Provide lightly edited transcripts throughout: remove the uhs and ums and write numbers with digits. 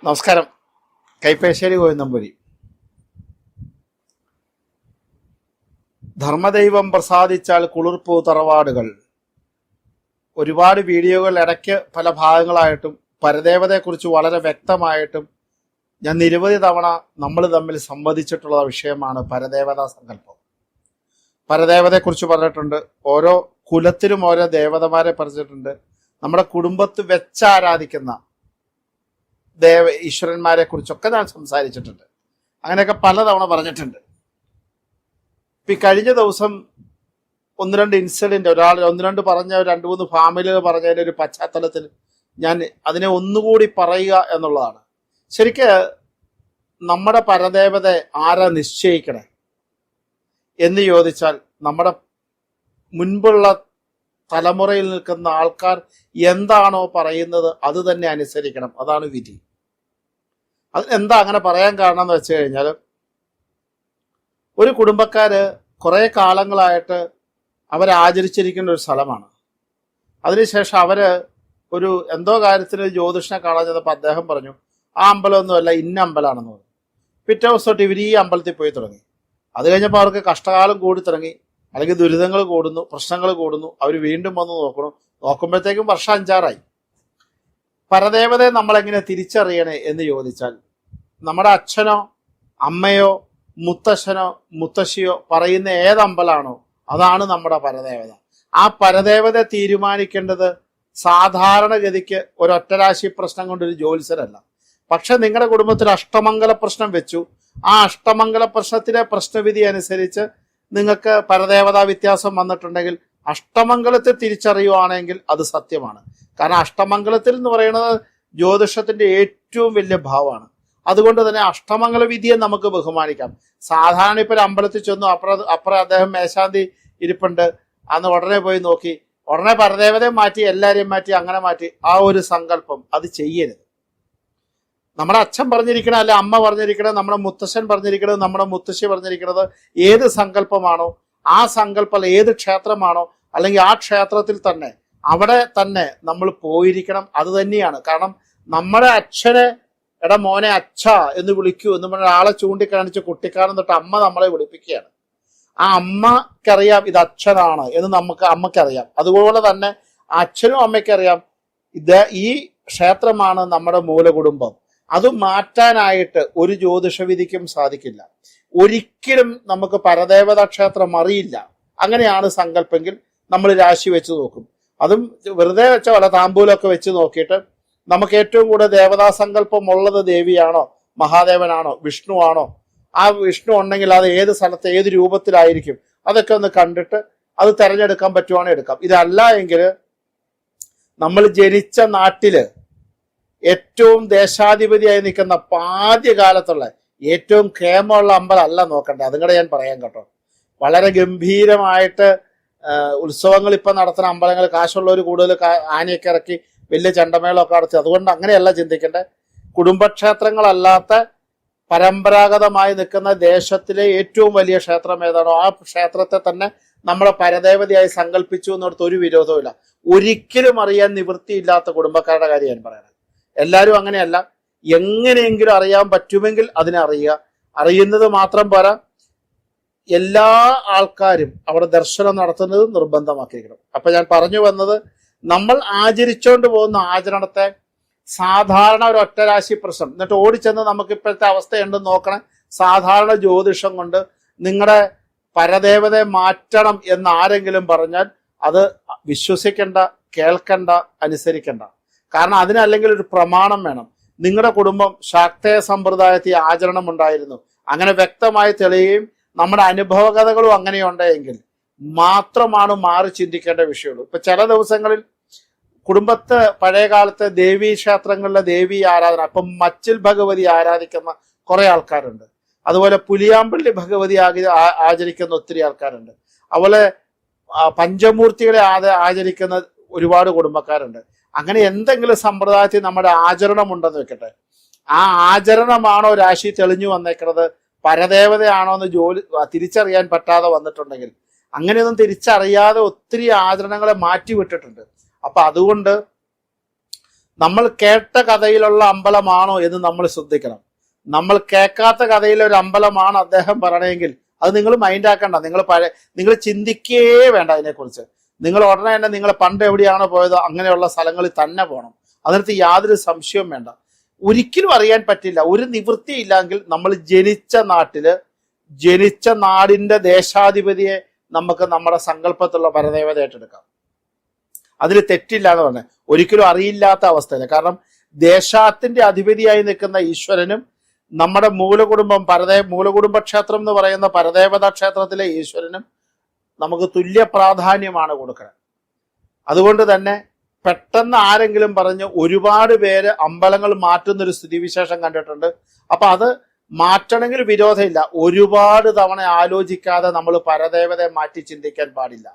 നമസ്കാരം. കൈപ്പേശ്ശേരി ഗോവിന്ദമ്പുരി. ധർമ്മദൈവം പ്രസാദിച്ചാൽ കുളിർപ്പൂ തറവാടുകൾ. ഒരുപാട് വീഡിയോകൾ ഇടയ്ക്ക് പല ഭാഗങ്ങളായിട്ടും പരദേവതയെക്കുറിച്ച് വളരെ വ്യക്തമായിട്ടും ഞാൻ നിരവധി തവണ നമ്മൾ തമ്മിൽ സംവദിച്ചിട്ടുള്ള വിഷയമാണ് പരദേവതാ സങ്കല്പം. പരദേവതയെക്കുറിച്ച് പറഞ്ഞിട്ടുണ്ട്. ഓരോ കുലത്തിലും ഓരോ ദേവതമാരെ പറഞ്ഞിട്ടുണ്ട്. നമ്മുടെ കുടുംബത്ത് വെച്ചാരാധിക്കുന്ന ഈശ്വരന്മാരെ കുറിച്ചൊക്കെ ഞാൻ സംസാരിച്ചിട്ടുണ്ട്. അങ്ങനെയൊക്കെ പലതവണ പറഞ്ഞിട്ടുണ്ട്. ഇപ്പം ഈ കഴിഞ്ഞ ദിവസം ഒന്ന് രണ്ട് ഇൻസിഡന്റ് ഒന്ന് രണ്ട് പറഞ്ഞ രണ്ട് മൂന്ന് ഫാമിലികൾ പറഞ്ഞതിൻ്റെ ഒരു പശ്ചാത്തലത്തിൽ ഞാൻ അതിനെ ഒന്നുകൂടി പറയുക എന്നുള്ളതാണ്. ശരിക്ക് നമ്മുടെ പരദേവത ആരാ നിശ്ചയിക്കണേ എന്ന് ചോദിച്ചാൽ നമ്മുടെ മുൻപുള്ള തലമുറയിൽ നിൽക്കുന്ന ആൾക്കാർ എന്താണോ പറയുന്നത് അത് തന്നെ അനുസരിക്കണം. അതാണ് വിധി. എന്താ അങ്ങനെ പറയാൻ കാരണം എന്ന് വെച്ച് കഴിഞ്ഞാൽ, ഒരു കുടുംബക്കാര് കുറെ കാലങ്ങളായിട്ട് അവരാചരിച്ചിരിക്കുന്ന ഒരു സ്ഥലമാണ്. അതിനുശേഷം അവര് ഒരു എന്തോ കാര്യത്തിന് ജ്യോതിഷനെ കാണാൻ ചെന്നപ്പോൾ അദ്ദേഹം പറഞ്ഞു ആ അമ്പലമൊന്നുമല്ല, ഇന്ന അമ്പലമാണെന്ന് പറഞ്ഞു. പിറ്റേ ദിവസം തൊട്ട് ഇവർ ഈ അമ്പലത്തിൽ പോയി തുടങ്ങി. അത് കഴിഞ്ഞപ്പോൾ അവർക്ക് കഷ്ടകാലം കൂടി തുടങ്ങി, അല്ലെങ്കിൽ ദുരിതങ്ങൾ കൂടുന്നു, പ്രശ്നങ്ങൾ കൂടുന്നു. അവർ വീണ്ടും വന്ന് നോക്കുമ്പോഴത്തേക്കും വർഷം 5-6 പരദേവതയെ നമ്മളെങ്ങനെ തിരിച്ചറിയണേ എന്ന് ചോദിച്ചാൽ, നമ്മുടെ അച്ഛനോ അമ്മയോ മുത്തശ്ശനോ മുത്തശ്ശിയോ പറയുന്ന ഏതമ്പലാണോ അതാണ് നമ്മുടെ പരദേവത. ആ പരദേവത തീരുമാനിക്കേണ്ടത് സാധാരണഗതിക്ക് ഒരൊറ്റരാശി പ്രശ്നം കൊണ്ടൊരു ജ്യോത്സ്യരല്ല. പക്ഷെ നിങ്ങളുടെ കുടുംബത്തിൽ അഷ്ടമംഗല പ്രശ്നം വെച്ചു. ആ അഷ്ടമംഗല പ്രശ്നത്തിലെ പ്രശ്നവിധി അനുസരിച്ച് നിങ്ങൾക്ക് പരദേവതാ വ്യത്യാസം വന്നിട്ടുണ്ടെങ്കിൽ അഷ്ടമംഗലത്തെ തിരിച്ചറിയുവാണെങ്കിൽ അത് സത്യമാണ്. കാരണം അഷ്ടമംഗലത്തിൽ എന്ന് പറയുന്നത് ജ്യോതിഷത്തിന്റെ ഏറ്റവും വലിയ ഭാവമാണ്. അതുകൊണ്ട് തന്നെ അഷ്ടമംഗല വിധിയെ നമുക്ക് ബഹുമാനിക്കാം. സാധാരണ ഇപ്പൊ ഒരു അമ്പലത്തിൽ ചെന്നു, അപ്പുറം അദ്ദേഹം മേശാന്തി ഇരിപ്പുണ്ട്, അന്ന് ഉടനെ പോയി നോക്കി, ഉടനെ പരദേവതയെ മാറ്റി എല്ലാരെയും മാറ്റി അങ്ങനെ മാറ്റി ആ ഒരു സങ്കല്പം അത് ചെയ്യരുത്. നമ്മുടെ അച്ഛൻ പറഞ്ഞിരിക്കണത്, അല്ലെ അമ്മ പറഞ്ഞിരിക്കണത്, നമ്മുടെ മുത്തശ്ശൻ പറഞ്ഞിരിക്കണത്, നമ്മുടെ മുത്തശ്ശി പറഞ്ഞിരിക്കുന്നത് ഏത് സങ്കല്പമാണോ ആ സങ്കല്പം, ഏത് ക്ഷേത്രമാണോ അല്ലെങ്കിൽ ആ ക്ഷേത്രത്തിൽ തന്നെ അവിടെ തന്നെ നമ്മൾ പോയിരിക്കണം. അത് തന്നെയാണ്. കാരണം നമ്മുടെ അച്ഛനെ എടാ മോനെ അച്ഛ എന്ന് വിളിക്കൂ എന്ന് പറഞ്ഞ ആളെ ചൂണ്ടിക്കാണിച്ച് കുട്ടിക്കാലം തൊട്ട് അമ്മ നമ്മളെ വിളിപ്പിക്കുകയാണ്. ആ അമ്മക്കറിയാം ഇത് അച്ഛനാണ് എന്ന് അമ്മക്കറിയാം. അതുപോലെ തന്നെ അച്ഛനും അമ്മയ്ക്കറിയാം ഇത് ഈ ക്ഷേത്രമാണ് നമ്മുടെ മൂലകുടുംബം. അത് മാറ്റാനായിട്ട് ഒരു ജ്യോതിഷവിധിക്കും സാധിക്കില്ല. ഒരിക്കലും നമുക്ക് പരദേവതാ ക്ഷേത്രം അറിയില്ല. അങ്ങനെയാണ് സങ്കല്പെങ്കിൽ നമ്മൾ രാശി വെച്ച് നോക്കും. അതും വെറുതെ വെച്ച വല്ല താമ്പൂലൊക്കെ വെച്ച് നോക്കിയിട്ട് നമുക്ക് ഏറ്റവും കൂടുതൽ ദേവതാ സങ്കല്പം ഉള്ളത് ദേവിയാണോ മഹാദേവനാണോ വിഷ്ണു ആണോ, ആ വിഷ്ണു ഉണ്ടെങ്കിൽ അത് ഏത് സ്ഥലത്ത് ഏത് രൂപത്തിലായിരിക്കും അതൊക്കെ ഒന്ന് കണ്ടിട്ട് അത് തിരഞ്ഞെടുക്കാൻ പറ്റുവാണെങ്കിൽ എടുക്കാം. ഇതല്ല എങ്കിൽ നമ്മൾ ജനിച്ച നാട്ടില് ഏറ്റവും ദേശാധിപതിയായി നിൽക്കുന്ന ആദ്യകാലത്തുള്ള ഏറ്റവും ക്ഷേമമുള്ള അമ്പലമല്ല നോക്കണ്ടേ. അതും കൂടെ ഞാൻ പറയാം കേട്ടോ. വളരെ ഗംഭീരമായിട്ട് ഉത്സവങ്ങൾ ഇപ്പൊ നടത്തുന്ന അമ്പലങ്ങൾ കാശുള്ളവർ കൂടുതൽ ആനയൊക്കെ ഇറക്കി വലിയ ചെണ്ടമേളമൊക്കെ നടത്തി. അതുകൊണ്ട് അങ്ങനെയല്ല ചിന്തിക്കേണ്ടേ. കുടുംബക്ഷേത്രങ്ങളല്ലാത്ത പരമ്പരാഗതമായി നിൽക്കുന്ന ദേശത്തിലെ ഏറ്റവും വലിയ ക്ഷേത്രം ഏതാണോ ആ ക്ഷേത്രത്തെ തന്നെ നമ്മളെ പരദേവതയായി സങ്കല്പിച്ചു എന്നിടത്ത് ഒരു വിരോധവുമില്ല. ഒരിക്കലും അറിയാൻ നിവൃത്തിയില്ലാത്ത കുടുംബക്കാരുടെ കാര്യം ഞാൻ പറയണം. എല്ലാവരും അങ്ങനെയല്ല. എങ്ങനെയെങ്കിലും അറിയാൻ പറ്റുമെങ്കിൽ അതിനെ അറിയുക. അറിയുന്നത് മാത്രം പോരാ, എല്ലാ ആൾക്കാരും അവിടെ ദർശനം നടത്തുന്നത് നിർബന്ധമാക്കിയിരിക്കണം. അപ്പൊ ഞാൻ പറഞ്ഞു വന്നത്, നമ്മൾ ആചരിച്ചുകൊണ്ട് പോകുന്ന ആചരണത്തെ സാധാരണ ഒരു ഒറ്റരാശി പ്രശ്നം എന്നിട്ട് ഓടിച്ചെന്ന് നമുക്ക് ഇപ്പോഴത്തെ അവസ്ഥയുണ്ടെന്ന് നോക്കണം. സാധാരണ ജ്യോതിഷം കൊണ്ട് നിങ്ങളുടെ പരദേവതയെ മാറ്റണം എന്ന് ആരെങ്കിലും പറഞ്ഞാൽ അത് വിശ്വസിക്കേണ്ട, കേൾക്കണ്ട, അനുസരിക്കണ്ട. കാരണം അതിനല്ലെങ്കിൽ ഒരു പ്രമാണം വേണം. നിങ്ങളുടെ കുടുംബം ശാക്തേയ സമ്പ്രദായത്തിൽ ആചരണം ഉണ്ടായിരുന്നു, അങ്ങനെ വ്യക്തമായി തെളിയുകയും നമ്മുടെ അനുഭവകഥകളും അങ്ങനെയുണ്ടെങ്കിൽ മാത്രമാണ് മാറി ചിന്തിക്കേണ്ട വിഷയമുള്ളൂ. ഇപ്പൊ ചില ദിവസങ്ങളിൽ കുടുംബത്ത് പഴയ കാലത്തെ ദേവീ ക്ഷേത്രങ്ങളിലെ ദേവീ ആരാധന, ഇപ്പം മച്ചിൽ ഭഗവതി ആരാധിക്കുന്ന കുറെ ആൾക്കാരുണ്ട്. അതുപോലെ പുലിയാമ്പള്ളി ഭഗവതി ആചരിക്കുന്ന ഒത്തിരി ആൾക്കാരുണ്ട്. അതുപോലെ പഞ്ചമൂർത്തികളെ ആചരിക്കുന്ന ഒരുപാട് കുടുംബക്കാരുണ്ട്. അങ്ങനെ എന്തെങ്കിലും സമ്പ്രദായത്തിൽ നമ്മുടെ ആചരണം ഉണ്ടെന്ന് വെക്കട്ടെ, ആ ആചരണമാണോ രാശി തെളിഞ്ഞു വന്നേക്കുന്നത്, പരദേവതയാണോ എന്ന് തിരിച്ചറിയാൻ പറ്റാതെ വന്നിട്ടുണ്ടെങ്കിൽ, അങ്ങനെയൊന്നും തിരിച്ചറിയാതെ ഒത്തിരി ആചരണങ്ങളെ മാറ്റിവിട്ടിട്ടുണ്ട്. അപ്പൊ അതുകൊണ്ട് നമ്മൾ കേട്ട കഥയിലുള്ള അമ്പലമാണോ എന്ന് നമ്മൾ ശ്രദ്ധിക്കണം. നമ്മൾ കേൾക്കാത്ത കഥയിലെ ഒരു അമ്പലമാണ് അദ്ദേഹം പറയണമെങ്കിൽ അത് നിങ്ങൾ മൈൻഡ് ആക്കണ്ട. നിങ്ങൾ ചിന്തിക്കേ വേണ്ട അതിനെക്കുറിച്ച്. നിങ്ങൾ ഉടനെ തന്നെ നിങ്ങൾ പണ്ട് എവിടെയാണോ പോയത് അങ്ങനെയുള്ള സ്ഥലങ്ങളിൽ തന്നെ പോകണം. അതിനകത്ത് യാതൊരു സംശയവും വേണ്ട. ഒരിക്കലും അറിയാൻ പറ്റില്ല. ഒരു നിവൃത്തിയില്ലെങ്കിൽ നമ്മൾ ജനിച്ച നാടിന്റെ ദേശാധിപതിയെ നമുക്ക് നമ്മുടെ സങ്കല്പത്തിലുള്ള പരദേവത ഏറ്റെടുക്കാം. അതിൽ തെറ്റില്ല എന്ന് പറഞ്ഞാൽ ഒരിക്കലും അറിയില്ലാത്ത അവസ്ഥയില്ല. കാരണം ദേശത്തിന്റെ അധിപതിയായി നിൽക്കുന്ന ഈശ്വരനും നമ്മുടെ മൂലകുടുംബ ക്ഷേത്രം എന്ന് പറയുന്ന പരദേവതാ ക്ഷേത്രത്തിലെ ഈശ്വരനും നമുക്ക് തുല്യ പ്രാധാന്യമാണ് കൊടുക്കുന്നത്. അതുകൊണ്ട് തന്നെ പെട്ടെന്ന് ആരെങ്കിലും പറഞ്ഞ് ഒരുപാട് പേര് അമ്പലങ്ങൾ മാറ്റുന്നൊരു സ്ഥിതിവിശേഷം കണ്ടിട്ടുണ്ട്. അപ്പൊ അത് മാറ്റണമെങ്കിൽ വിരോധമില്ല. ഒരുപാട് തവണ ആലോചിക്കാതെ നമ്മൾ പരദേവതയെ മാറ്റി ചിന്തിക്കാൻ പാടില്ല.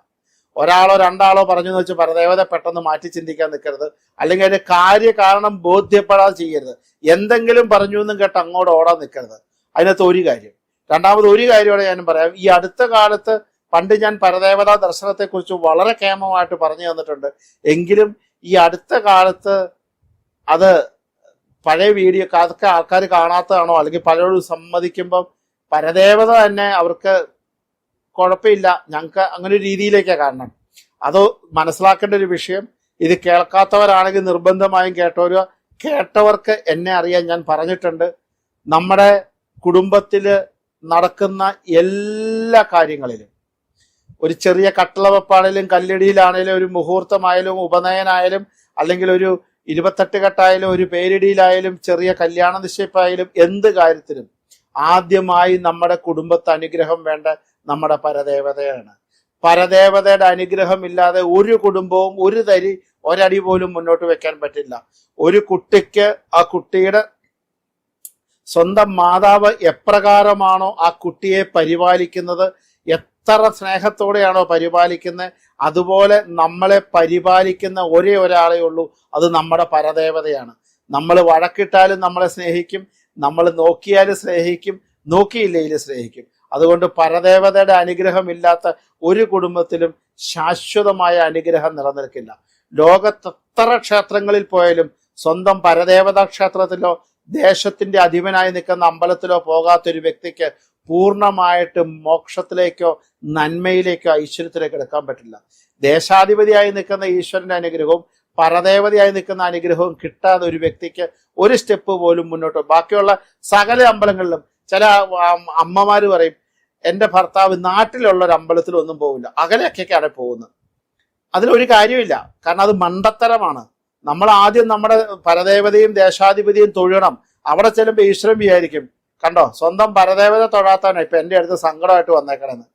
ഒരാളോ രണ്ടാളോ പറഞ്ഞു എന്ന് വെച്ച് പരദേവത പെട്ടെന്ന് മാറ്റി ചിന്തിക്കാൻ നിൽക്കരുത്. അല്ലെങ്കിൽ അതിന്റെ കാര്യകാരണം ബോധ്യപ്പെടാതെ ചെയ്യരുത്. എന്തെങ്കിലും പറഞ്ഞു എന്നും കേട്ട് അങ്ങോട്ട് ഓടാൻ നിൽക്കരുത്. അതിനകത്ത് ഒരു കാര്യം. രണ്ടാമത് ഒരു കാര്യമാണ് ഞാൻ പറയാം. ഈ അടുത്ത കാലത്ത് പണ്ട് ഞാൻ പരദേവതാ ദർശനത്തെക്കുറിച്ച് വളരെ കേമമായിട്ട് പറഞ്ഞു തന്നിട്ടുണ്ട്. എങ്കിലും ഈ അടുത്ത കാലത്ത് അത് പഴയ വീഡിയോ അതൊക്കെ ആൾക്കാർ കാണാത്തതാണോ, അല്ലെങ്കിൽ പലരോടും സമ്മതിക്കുമ്പം പരദേവത തന്നെ അവർക്ക് കുഴപ്പമില്ല, ഞങ്ങൾക്ക് അങ്ങനെ ഒരു രീതിയിലേക്കാണ് കാണണം. അത് മനസ്സിലാക്കേണ്ട ഒരു വിഷയം. ഇത് കേൾക്കാത്തവരാണെങ്കിൽ നിർബന്ധമായും കേട്ടവർക്ക് എന്നെ അറിയാൻ ഞാൻ പറഞ്ഞിട്ടുണ്ട്. നമ്മുടെ കുടുംബത്തിൽ നടക്കുന്ന എല്ലാ കാര്യങ്ങളിലും, ഒരു ചെറിയ കട്ടളവെപ്പാണേലും കല്ലിടിയിലാണേലും ഒരു മുഹൂർത്തമായാലും ഉപനയനായാലും അല്ലെങ്കിൽ ഒരു 28 കെട്ടായാലും ഒരു പേരിടിയിലായാലും ചെറിയ കല്യാണ നിശ്ചയിപ്പായാലും എന്ത് കാര്യത്തിലും ആദ്യമായി നമ്മുടെ കുടുംബത്തെ അനുഗ്രഹം വേണ്ട നമ്മുടെ പരദേവതയാണ്. പരദേവതയുടെ അനുഗ്രഹം ഇല്ലാതെ ഒരു കുടുംബവും ഒരടി പോലും മുന്നോട്ട് വെക്കാൻ പറ്റില്ല. ഒരു കുട്ടിക്ക് ആ കുട്ടിയുടെ സ്വന്തം മാതാവ് എപ്രകാരമാണോ ആ കുട്ടിയെ പരിപാലിക്കുന്നത്, എത്ര സ്നേഹത്തോടെയാണോ പരിപാലിക്കുന്നത്, അതുപോലെ നമ്മളെ പരിപാലിക്കുന്ന ഒരേ ഒരാളേ ഉള്ളൂ, അത് നമ്മുടെ പരദേവതയാണ്. നമ്മൾ വഴക്കിട്ടാലും നമ്മളെ സ്നേഹിക്കും, നമ്മൾ നോക്കിയാലും സ്നേഹിക്കും, നോക്കിയില്ലെങ്കിലും സ്നേഹിക്കും. അതുകൊണ്ട് പരദേവതയുടെ അനുഗ്രഹം ഇല്ലാത്ത ഒരു കുടുംബത്തിലും ശാശ്വതമായ അനുഗ്രഹം നിലനിൽക്കില്ല. ലോകത്ത് എത്ര ക്ഷേത്രങ്ങളിൽ പോയാലും സ്വന്തം പരദേവതാ ക്ഷേത്രത്തിലോ ദേശത്തിന്റെ അധിപനായി നിൽക്കുന്ന അമ്പലത്തിലോ പോകാത്തൊരു വ്യക്തിക്ക് പൂർണ്ണമായിട്ട് മോക്ഷത്തിലേക്കോ നന്മയിലേക്കോ ഐശ്വര്യത്തിലേക്കോ എടുക്കാൻ പറ്റില്ല. ദേശാധിപതിയായി നിൽക്കുന്ന ഈശ്വരന്റെ അനുഗ്രഹവും പരദേവതയായി നിൽക്കുന്ന അനുഗ്രഹവും കിട്ടാതെ ഒരു വ്യക്തിക്ക് ഒരു സ്റ്റെപ്പ് പോലും മുന്നോട്ട്. ബാക്കിയുള്ള സകല അമ്പലങ്ങളിലും ചില അമ്മമാര് പറയും, എൻ്റെ ഭർത്താവ് നാട്ടിലുള്ള ഒരു അമ്പലത്തിലൊന്നും പോവില്ല, അകലെയൊക്കെയാണ് പോകുന്നത്. അതിലൊരു കാര്യമില്ല. കാരണം അത് മണ്ടത്തരമാണ്. നമ്മൾ ആദ്യം നമ്മുടെ പരദേവതയും ദേശാധിപതിയും തൊഴണം. അവിടെ ചെല്ലുമ്പോൾ ഈശ്വരൻ വിചാരിക്കും, കണ്ടോ സ്വന്തം പരദേവത തൊഴാത്താനോ ഇപ്പൊ എൻ്റെ അടുത്ത് സങ്കടമായിട്ട് വന്നേക്കണെന്ന്.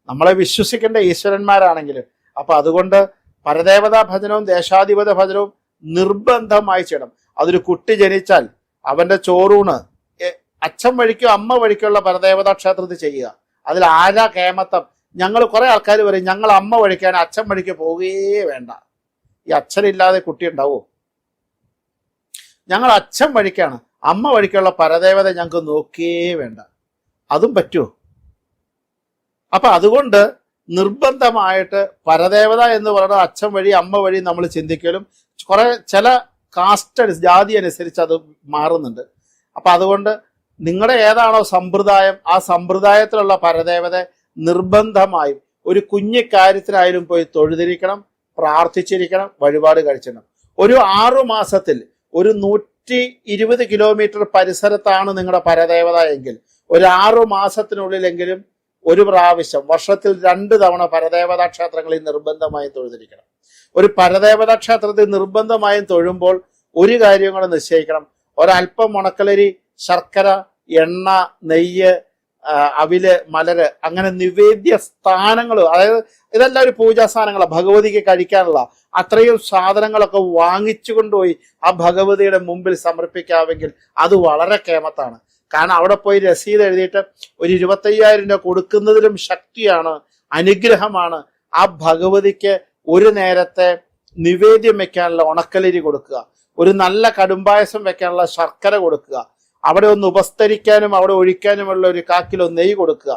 നമ്മളെ വിശ്വസിക്കേണ്ട ഈശ്വരന്മാരാണെങ്കിൽ. അപ്പൊ അതുകൊണ്ട് പരദേവതാ ഭജനവും ദേശാധിപത ഭജനവും നിർബന്ധമായി ചെയ്യണം. അതൊരു കുട്ടി ജനിച്ചാൽ അവന്റെ ചോറൂണ് അച്ഛൻ വഴിക്കോ അമ്മ വഴിക്കുള്ള പരദേവതാ ക്ഷേത്രത്തിൽ ചെയ്യുക. അതിൽ ആരാ കേമത്തം? ഞങ്ങൾ കുറെ ആൾക്കാർ പറയും ഞങ്ങൾ അമ്മ വഴിക്കാൻ അച്ഛൻ വഴിക്ക് പോവുകയേ വേണ്ട. ഈ അച്ഛനില്ലാതെ കുട്ടി ഉണ്ടാവോ? ഞങ്ങൾ അച്ഛൻ വഴിക്കാണ്, അമ്മ വഴിക്കുള്ള പരദേവത ഞങ്ങൾക്ക് നോക്കിയേ വേണ്ട. അതും പറ്റുമോ? അപ്പൊ അതുകൊണ്ട് നിർബന്ധമായിട്ട് പരദേവത എന്ന് പറയുന്നത് അച്ഛൻ വഴി അമ്മ വഴി നമ്മൾ ചിന്തിക്കലും കുറെ ചില കാസ്റ്റ് ജാതി അനുസരിച്ച് അത് മാറുന്നുണ്ട്. അപ്പൊ അതുകൊണ്ട് നിങ്ങളുടെ ഏതാണോ സമ്പ്രദായം ആ സമ്പ്രദായത്തിലുള്ള പരദേവത നിർബന്ധമായും ഒരു കുഞ്ഞു കാര്യത്തിനായാലും പോയി തൊഴുതിരിക്കണം, പ്രാർത്ഥിച്ചിരിക്കണം, വഴിപാട് കഴിച്ചിരണം. ഒരു 6 മാസത്തിൽ ഒരു 120 കിലോമീറ്റർ പരിസരത്താണ് നിങ്ങളുടെ പരദേവത എങ്കിൽ ഒരു 6 മാസത്തിനുള്ളിലെങ്കിലും ഒരു പ്രാവശ്യം വർഷത്തിൽ 2 തവണ പരദേവതാ ക്ഷേത്രങ്ങളിൽ നിർബന്ധമായും തൊഴുതിരിക്കണം. ഒരു പരദേവതാ ക്ഷേത്രത്തിൽ നിർബന്ധമായും തൊഴുമ്പോൾ ഒരു കാര്യം കൂടെ നിശ്ചയിക്കണം. ഒരല്പം ഉണക്കലരി, ശർക്കര, എണ്ണ, നെയ്യ്, അവില്, മലര്, അങ്ങനെ നിവേദ്യ സ്ഥാനങ്ങൾ, അതായത് ഇതെല്ലാം ഒരു പൂജാ സ്ഥാനങ്ങളാണ്, ഭഗവതിക്ക് കഴിക്കാനുള്ള അത്രയും സാധനങ്ങളൊക്കെ വാങ്ങിച്ചു കൊണ്ടുപോയി ആ ഭഗവതിയുടെ മുമ്പിൽ സമർപ്പിക്കാമെങ്കിൽ അത് വളരെ കേമത്താണ്. കാരണം അവിടെ പോയി രസീത് എഴുതിയിട്ട് ഒരു 25,000 രൂപ കൊടുക്കുന്നതിലും ശക്തിയാണ്, അനുഗ്രഹമാണ്. ആ ഭഗവതിക്ക് ഒരു നേരത്തെ നിവേദ്യം വെക്കാനുള്ള ഉണക്കലരി കൊടുക്കുക, ഒരു നല്ല കടുംപായസം വെക്കാനുള്ള ശർക്കര കൊടുക്കുക, അവിടെ ഒന്ന് ഉപസ്തരിക്കാനും അവിടെ ഒഴിക്കാനുമുള്ള ഒരു 1/4 കിലോ നെയ്യ് കൊടുക്കുക,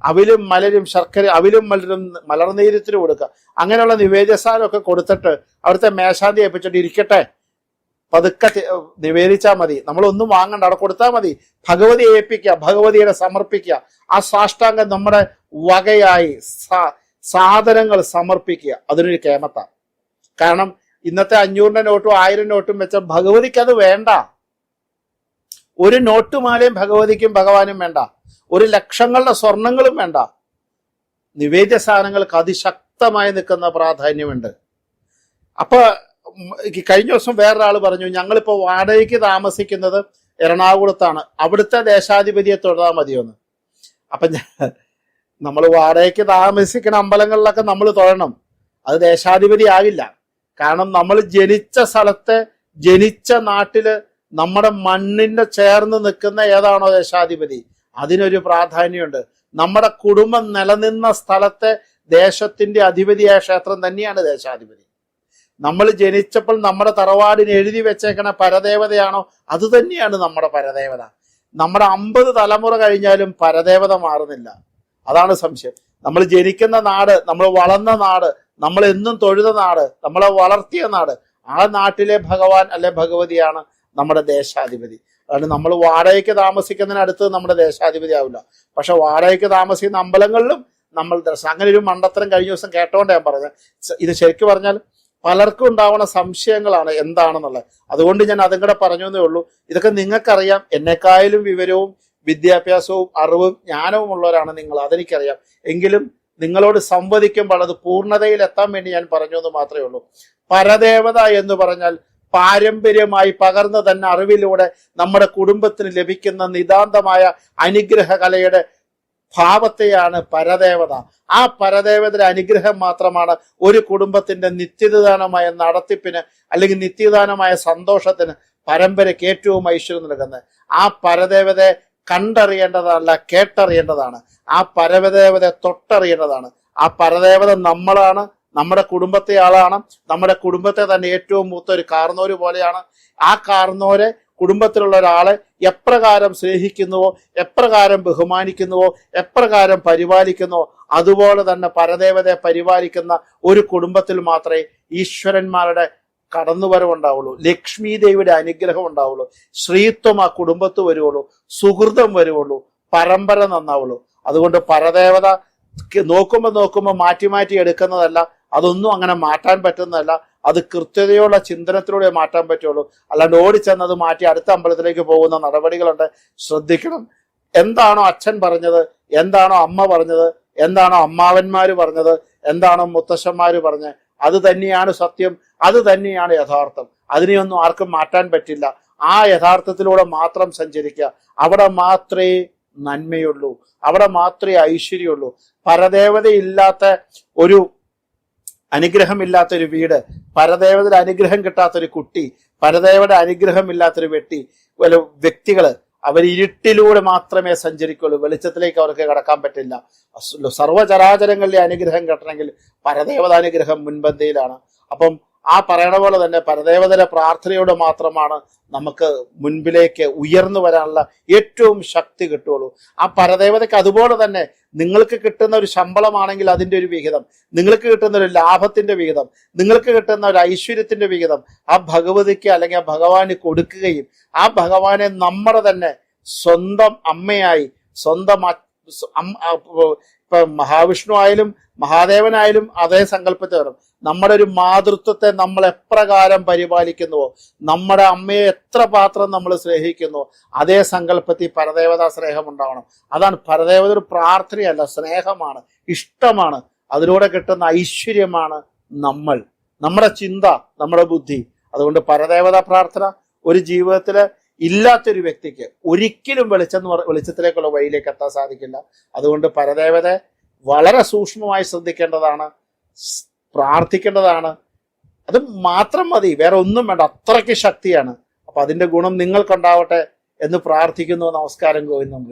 അവിലും മലരും ശർക്കര അവിലും മലരും മലർനീരത്തിന് കൊടുക്കുക. അങ്ങനെയുള്ള നിവേദ്യസാധനമൊക്കെ കൊടുത്തിട്ട് അവിടുത്തെ മേശാന്തി ഏൽപ്പിച്ചിട്ട് ഇരിക്കട്ടെ, പതുക്കെ നിവേദിച്ചാൽ മതി. നമ്മളൊന്നും വാങ്ങണ്ട, അവിടെ കൊടുത്താൽ മതി. ഭഗവതിയെ ഏൽപ്പിക്കുക, ഭഗവതിയെ സമർപ്പിക്കുക. ആ സാഷ്ടാംഗം നമ്മുടെ വകയായി സാധനങ്ങൾ സമർപ്പിക്കുക. അതിനൊരു കേമത്ത. കാരണം ഇന്നത്തെ 500 നോട്ടും 1000 നോട്ടും വെച്ച ഭഗവതിക്ക് അത് വേണ്ട. ഒരു നോട്ടുമാലയും ഭഗവതിക്കും ഭഗവാനും വേണ്ട. ഒരു ലക്ഷങ്ങളുടെ സ്വർണങ്ങളും വേണ്ട. നിവേദ്യ സാധനങ്ങൾക്ക് അതിശക്തമായി നിൽക്കുന്ന പ്രാധാന്യമുണ്ട്. അപ്പൊ കഴിഞ്ഞ ദിവസം വേറൊരാൾ പറഞ്ഞു, ഞങ്ങളിപ്പോ വാടകയ്ക്ക് താമസിക്കുന്നത് എറണാകുളത്താണ്, അവിടുത്തെ ദേശാധിപതിയെ തൊഴാൻ മതിയോന്ന്. അപ്പൊ നമ്മൾ വാടകയ്ക്ക് താമസിക്കുന്ന അമ്പലങ്ങളിലൊക്കെ നമ്മൾ തൊഴണം. അത് ദേശാധിപതി ആകില്ല. കാരണം നമ്മൾ ജനിച്ച സ്ഥലത്തെ, ജനിച്ച നാട്ടില് നമ്മുടെ മണ്ണിന്റെ ചേർന്ന് നിൽക്കുന്ന ഏതാണോ ദേശാധിപതി, അതിനൊരു പ്രാധാന്യമുണ്ട്. നമ്മുടെ കുടുംബം നിലനിന്ന സ്ഥലത്തെ ദേശത്തിന്റെ അധിപതിയായ ക്ഷേത്രം തന്നെയാണ് ദേശാധിപതി. നമ്മൾ ജനിച്ചപ്പോൾ നമ്മുടെ തറവാടിന് എഴുതി വെച്ചേക്കണ പരദേവതയാണോ, അത് തന്നെയാണ് നമ്മുടെ പരദേവത. നമ്മുടെ 50 തലമുറ കഴിഞ്ഞാലും പരദേവത മാറുന്നില്ല. അതാണ് സംശയം. നമ്മൾ ജനിക്കുന്ന നാട്, നമ്മൾ വളർന്ന നാട്, നമ്മൾ എന്നും തൊഴുത നാട്, നമ്മളെ വളർത്തിയ നാട്, ആ നാട്ടിലെ ഭഗവാൻ അല്ലെ ഭഗവതിയാണ് നമ്മുടെ ദേശാധിപതി. അതുകൊണ്ട് നമ്മൾ വാടകയ്ക്ക് താമസിക്കുന്നതിനടുത്ത് നമ്മുടെ ദേശാധിപതി ആവില്ല. പക്ഷെ വാടകയ്ക്ക് താമസിക്കുന്ന അമ്പലങ്ങളിലും നമ്മൾ അങ്ങനെ ഒരു മണ്ടത്തരം കഴിഞ്ഞ ദിവസം കേട്ടോണ്ട് ഞാൻ പറഞ്ഞത്. ഇത് ശരിക്കും പറഞ്ഞാൽ പലർക്കും ഉണ്ടാവുന്ന സംശയങ്ങളാണ് എന്താണെന്നുള്ളത്. അതുകൊണ്ട് ഞാൻ അതും കൂടെ പറഞ്ഞു എന്നേ ഉള്ളൂ. ഇതൊക്കെ നിങ്ങൾക്കറിയാം. എന്നെക്കായാലും വിവരവും വിദ്യാഭ്യാസവും അറിവും ജ്ഞാനവും ഉള്ളവരാണ് നിങ്ങൾ, അതെനിക്കറിയാം. എങ്കിലും നിങ്ങളോട് സംവദിക്കുമ്പോൾ അത് പൂർണ്ണതയിൽ എത്താൻ വേണ്ടി ഞാൻ പറഞ്ഞു എന്ന് മാത്രമേ ഉള്ളൂ. പരദേവത എന്ന് പറഞ്ഞാൽ പാരമ്പര്യമായി പകർന്നു തന്നെ അറിവിലൂടെ നമ്മുടെ കുടുംബത്തിന് ലഭിക്കുന്ന നിതാന്തമായ അനുഗ്രഹ കലയുടെ ഭാവത്തെയാണ് പരദേവത. ആ പരദേവതയുടെ അനുഗ്രഹം മാത്രമാണ് ഒരു കുടുംബത്തിന്റെ നിത്യദാനമായ നടത്തിപ്പിന് അല്ലെങ്കിൽ നിത്യദാനമായ സന്തോഷത്തിന് പരമ്പരയ്ക്ക് ഏറ്റവും ഐശ്വര്യം നൽകുന്നത്. ആ പരദേവതയെ കണ്ടറിയേണ്ടതല്ല, കേട്ടറിയേണ്ടതാണ്. ആ പരദേവതയെ തൊട്ടറിയേണ്ടതാണ്. ആ പരദേവത നമ്മളാണ്, നമ്മുടെ കുടുംബത്തെ ആളാണ്. നമ്മുടെ കുടുംബത്തെ തന്നെ ഏറ്റവും മൂത്ത ഒരു കാർന്നോര് പോലെയാണ്. ആ കാർന്നോരെ, കുടുംബത്തിലുള്ള ഒരാളെ എപ്രകാരം സ്നേഹിക്കുന്നുവോ, എപ്രകാരം ബഹുമാനിക്കുന്നുവോ, എപ്രകാരം പരിപാലിക്കുന്നുവോ, അതുപോലെ തന്നെ പരദേവതയെ പരിപാലിക്കുന്ന ഒരു കുടുംബത്തിൽ മാത്രമേ ഈശ്വരന്മാരുടെ കടന്നുവരവുണ്ടാവുള്ളൂ, ലക്ഷ്മി ദേവിയുടെ അനുഗ്രഹം ഉണ്ടാവുള്ളൂ, ശ്രീത്വം ആ കുടുംബത്ത് വരുവുള്ളൂ, സുഹൃതം വരുവുള്ളൂ, പരമ്പര നന്നാവുള്ളൂ. അതുകൊണ്ട് പരദേവത നോക്കുമ്പോൾ മാറ്റി മാറ്റി എടുക്കുന്നതല്ല. അതൊന്നും അങ്ങനെ മാറ്റാൻ പറ്റുന്നതല്ല. അത് കൃത്യതയുള്ള ചിന്തനത്തിലൂടെ മാറ്റാൻ പറ്റുള്ളൂ. അല്ലാണ്ട് ഓടിച്ചെന്നത് മാറ്റി അടുത്ത അമ്പലത്തിലേക്ക് പോകുന്ന നടപടികളുണ്ട്. ശ്രദ്ധിക്കണം. എന്താണോ അച്ഛൻ പറഞ്ഞത്, എന്താണോ അമ്മ പറഞ്ഞത്, എന്താണോ അമ്മാവന്മാര് പറഞ്ഞത്, എന്താണോ മുത്തശ്ശന്മാര് പറഞ്ഞത്, അത് തന്നെയാണ് സത്യം, അത് തന്നെയാണ് യഥാർത്ഥം. അതിനെയൊന്നും ആർക്കും മാറ്റാൻ പറ്റില്ല. ആ യഥാർത്ഥത്തിലൂടെ മാത്രം സഞ്ചരിക്കുക. അവിടെ മാത്രമേ നന്മയുള്ളൂ, അവിടെ മാത്രമേ ഐശ്വര്യമുള്ളൂ. പരദേവതയില്ലാത്ത ഒരു അനുഗ്രഹമില്ലാത്തൊരു വീട്, പരദേവതയുടെ അനുഗ്രഹം കിട്ടാത്തൊരു കുട്ടി, പരദേവയുടെ അനുഗ്രഹമില്ലാത്തൊരു വ്യക്തികള് അവർ ഇരുട്ടിലൂടെ മാത്രമേ സഞ്ചരിക്കുള്ളൂ. വെളിച്ചത്തിലേക്ക് അവർക്ക് കടക്കാൻ പറ്റില്ല. സർവ്വചരാചരങ്ങളിലെ അനുഗ്രഹം കിട്ടണമെങ്കിൽ പരദേവതാനുഗ്രഹം മുൻപന്തിയിലാണ്. അപ്പം ആ പറയണ പോലെ തന്നെ പരദേവതയുടെ പ്രാർത്ഥനയോടെ മാത്രമാണ് നമുക്ക് മുൻപിലേക്ക് ഉയർന്നു വരാനുള്ള ഏറ്റവും ശക്തി കിട്ടുള്ളൂ. ആ പരദേവതയ്ക്ക് അതുപോലെ തന്നെ നിങ്ങൾക്ക് കിട്ടുന്ന ഒരു ശമ്പളമാണെങ്കിൽ അതിൻ്റെ ഒരു വിഹിതം, നിങ്ങൾക്ക് കിട്ടുന്ന ഒരു ലാഭത്തിന്റെ വിഹിതം, നിങ്ങൾക്ക് കിട്ടുന്ന ഒരു ഐശ്വര്യത്തിന്റെ വിഹിതം ആ ഭഗവതിക്ക് അല്ലെങ്കിൽ ആ ഭഗവാന് കൊടുക്കുകയും ആ ഭഗവാനെ നമ്മുടെ തന്നെ സ്വന്തം അമ്മയായി, സ്വന്തം ഇപ്പൊ മഹാവിഷ്ണു ആയാലും മഹാദേവനായാലും അതേ സങ്കല്പത്തിൽ വരും. നമ്മുടെ ഒരു മാതൃത്വത്തെ നമ്മൾ എപ്രകാരം പരിപാലിക്കുന്നുവോ, നമ്മുടെ അമ്മയെ എത്ര പാത്രം നമ്മൾ സ്നേഹിക്കുന്നുവോ, അതേ സങ്കല്പത്തിൽ പരദേവതാ സ്നേഹം ഉണ്ടാവണം. അതാണ് പരദേവത. ഒരു പ്രാർത്ഥനയല്ല, സ്നേഹമാണ്, ഇഷ്ടമാണ്. അതിലൂടെ കിട്ടുന്ന ഐശ്വര്യമാണ് നമ്മുടെ ചിന്ത, നമ്മുടെ ബുദ്ധി. അതുകൊണ്ട് പരദേവതാ പ്രാർത്ഥന ഒരു ജീവിതത്തില് ഇല്ലാത്തൊരു വ്യക്തിക്ക് ഒരിക്കലും വെളിച്ചത്തിലേക്കുള്ള വഴിയിലേക്ക് എത്താൻ സാധിക്കില്ല. അതുകൊണ്ട് പരദേവതയെ വളരെ സൂക്ഷ്മമായി ശ്രദ്ധിക്കേണ്ടതാണ്, പ്രാർത്ഥിക്കേണ്ടതാണ്. അത് മാത്രം മതി, വേറെ ഒന്നും വേണ്ട. അത്രയ്ക്ക് ശക്തിയാണ്. അപ്പൊ അതിന്റെ ഗുണം നിങ്ങൾക്കുണ്ടാവട്ടെ എന്ന് പ്രാർത്ഥിക്കുന്നു. നമസ്കാരം. ഗോവിന്ദം.